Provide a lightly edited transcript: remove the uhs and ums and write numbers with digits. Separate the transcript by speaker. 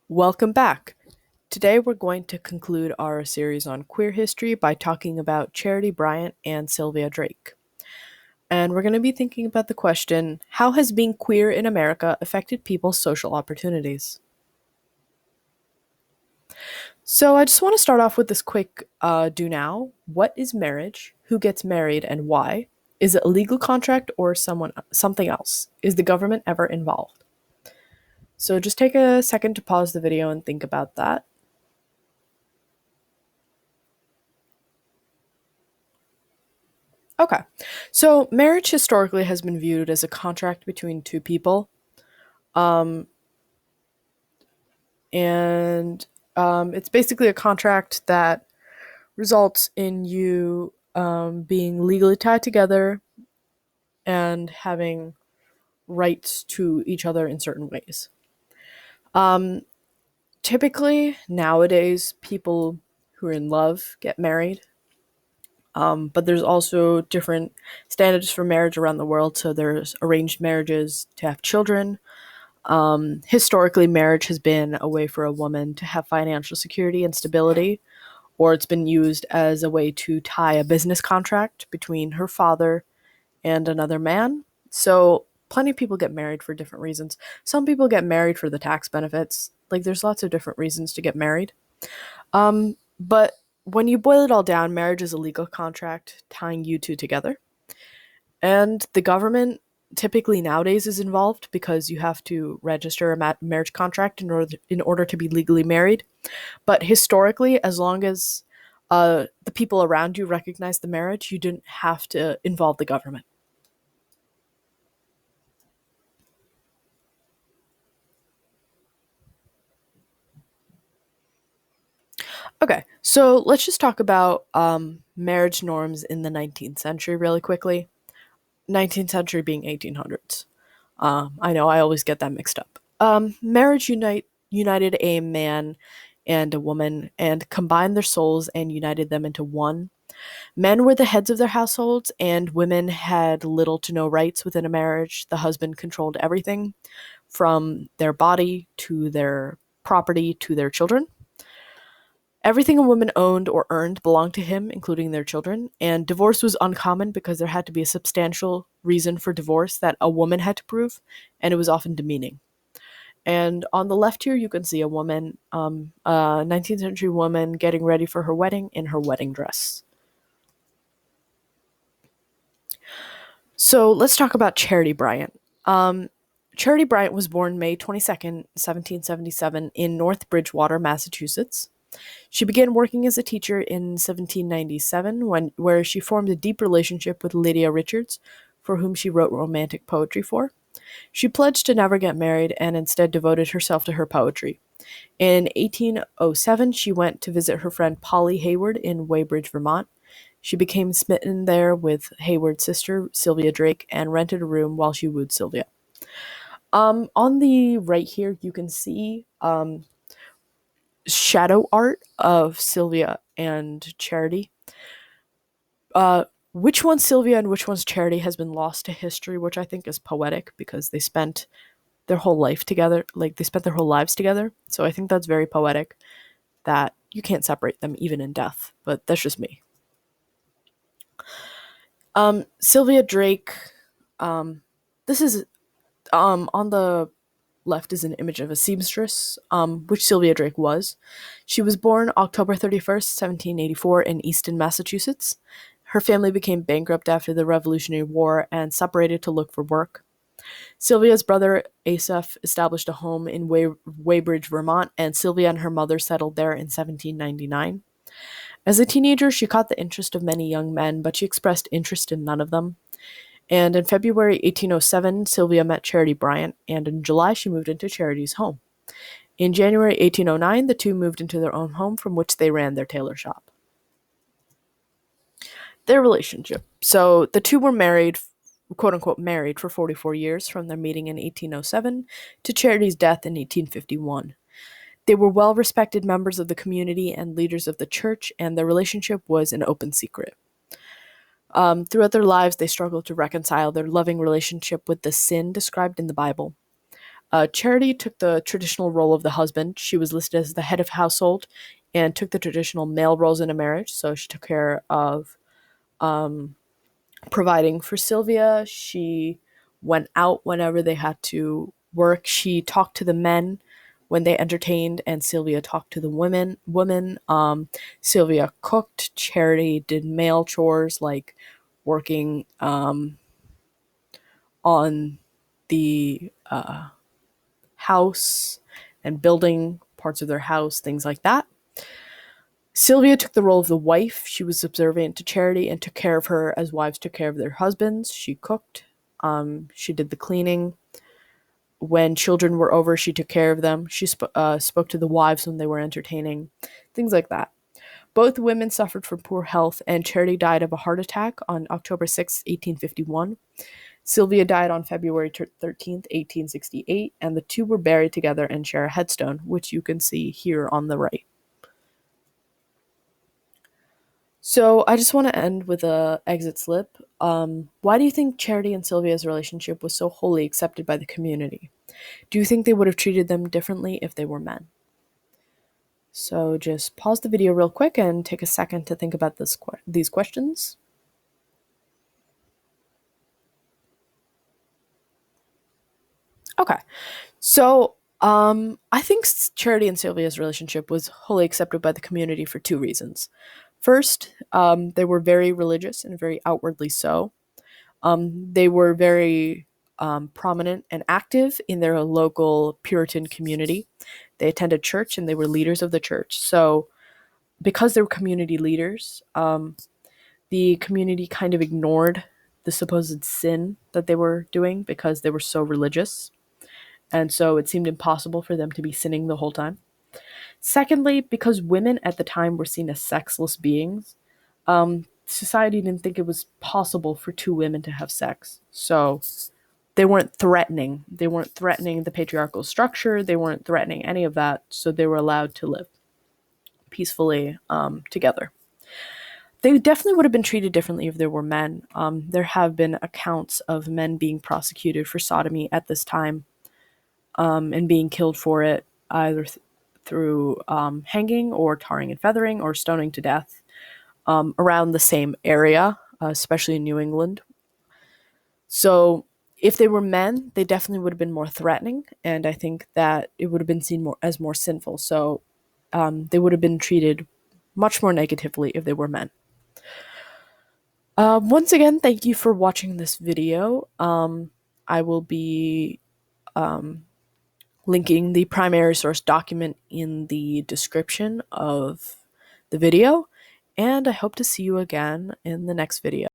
Speaker 1: Welcome back. Today we're going to conclude our series on queer history by talking about Charity Bryant and Sylvia Drake. And we're going to be thinking about the question, how has being queer in America affected people's social opportunities? So I just want to start off with this quick do now. What is marriage? Who gets married and why? Is it a legal contract or something else? Is the government ever involved? So just take a second to pause the video and think about that. Okay. So marriage historically has been viewed as a contract between two people. Um, and it's basically a contract that results in you being legally tied together and having rights to each other in certain ways. Um, Typically, nowadays, people who are in love get married. But there's also different standards for marriage around the world. So there's arranged marriages to have children. Historically, marriage has been a way for a woman to have financial security and stability, or it's been used as a way to tie a business contract between her father and another man. So, plenty of people get married for different reasons. Some people get married for the tax benefits. Like, there's lots of different reasons to get married. But when you boil it all down, marriage is a legal contract tying you two together. And the government typically nowadays is involved because you have to register a marriage contract in order to be legally married. But historically, as long as the people around you recognize the marriage, you didn't have to involve the government. Okay, so let's just talk about marriage norms in the 19th century really quickly. 19th century being 1800s. I know I always get that mixed up. Marriage united a man and a woman and combined their souls and united them into one. Men were the heads of their households, and women had little to no rights within a marriage. The husband controlled everything from their body to their property to their children. Everything a woman owned or earned belonged to him, including their children, and divorce was uncommon because there had to be a substantial reason for divorce that a woman had to prove, and it was often demeaning. And on the left here, you can see a woman, a 19th century woman, getting ready for her wedding in her wedding dress. So let's talk about Charity Bryant. Charity Bryant was born May 22nd, 1777, in North Bridgewater, Massachusetts. She began working as a teacher in 1797, where she formed a deep relationship with Lydia Richards, for whom she wrote romantic poetry for. She pledged to never get married and instead devoted herself to her poetry. In 1807, she went to visit her friend Polly Hayward in Weybridge, Vermont. She became smitten there with Hayward's sister, Sylvia Drake, and rented a room while she wooed Sylvia. On the right here, you can see shadow art of Sylvia and Charity. Which one's Sylvia and which one's Charity has been lost to history, which I think is poetic because they spent their whole life together. Like, they spent their whole lives together. So I think that's very poetic that you can't separate them even in death. But that's just me. Sylvia Drake. This is on the left is an image of a seamstress, which Sylvia Drake was. She was born October 31st, 1784, in Easton, Massachusetts. Her family became bankrupt after the Revolutionary War and separated to look for work. Sylvia's brother Asaph established a home in Weybridge, Vermont, and Sylvia and her mother settled there in 1799. As a teenager, she caught the interest of many young men, but she expressed interest in none of them. And in February 1807, Sylvia met Charity Bryant, and in July, she moved into Charity's home. In January 1809, the two moved into their own home from which they ran their tailor shop. Their relationship. So the two were married, quote unquote, married for 44 years from their meeting in 1807 to Charity's death in 1851. They were well respected members of the community and leaders of the church, and their relationship was an open secret. Throughout their lives, they struggled to reconcile their loving relationship with the sin described in the Bible. Charity took the traditional role of the husband. She was listed as the head of household and took the traditional male roles in a marriage. So she took care of um, providing for Sylvia. She went out whenever they had to work. She talked to the men when they entertained, and Sylvia talked to the women. Sylvia cooked. Charity did male chores like working on the house and building parts of their house, things like that. Sylvia took the role of the wife. She was subservient to Charity and took care of her as wives took care of their husbands. She cooked. She did the cleaning. When children were over, she took care of them. She spoke to the wives when they were entertaining, things like that. Both women suffered from poor health, and Charity died of a heart attack on October 6, 1851. Sylvia died on February 13th, 1868, and the two were buried together and share a headstone, which you can see here on the right. So I just want to end with a exit slip. Why do you think Charity and Sylvia's relationship was so wholly accepted by the community? Do you think they would have treated them differently if they were men? So just pause the video real quick and take a second to think about these questions. Okay, so I think Charity and Sylvia's relationship was wholly accepted by the community for two reasons. First, they were very religious and very outwardly so. They were very prominent and active in their local Puritan community. They attended church and they were leaders of the church. So, because they were community leaders, the community kind of ignored the supposed sin that they were doing because they were so religious. And so it seemed impossible for them to be sinning the whole time. Secondly, because women at the time were seen as sexless beings, society didn't think it was possible for two women to have sex. So they weren't threatening. They weren't threatening the patriarchal structure. They weren't threatening any of that. So they were allowed to live peacefully together. They definitely would have been treated differently if there were men. There have been accounts of men being prosecuted for sodomy at this time and being killed for it, either through hanging or tarring and feathering or stoning to death around the same area, especially in New England. So if they were men, they definitely would have been more threatening, and I think that it would have been seen as more sinful. So they would have been treated much more negatively if they were men. Once again, thank you for watching this video. I will be linking the primary source document in the description of the video, and I hope to see you again in the next video.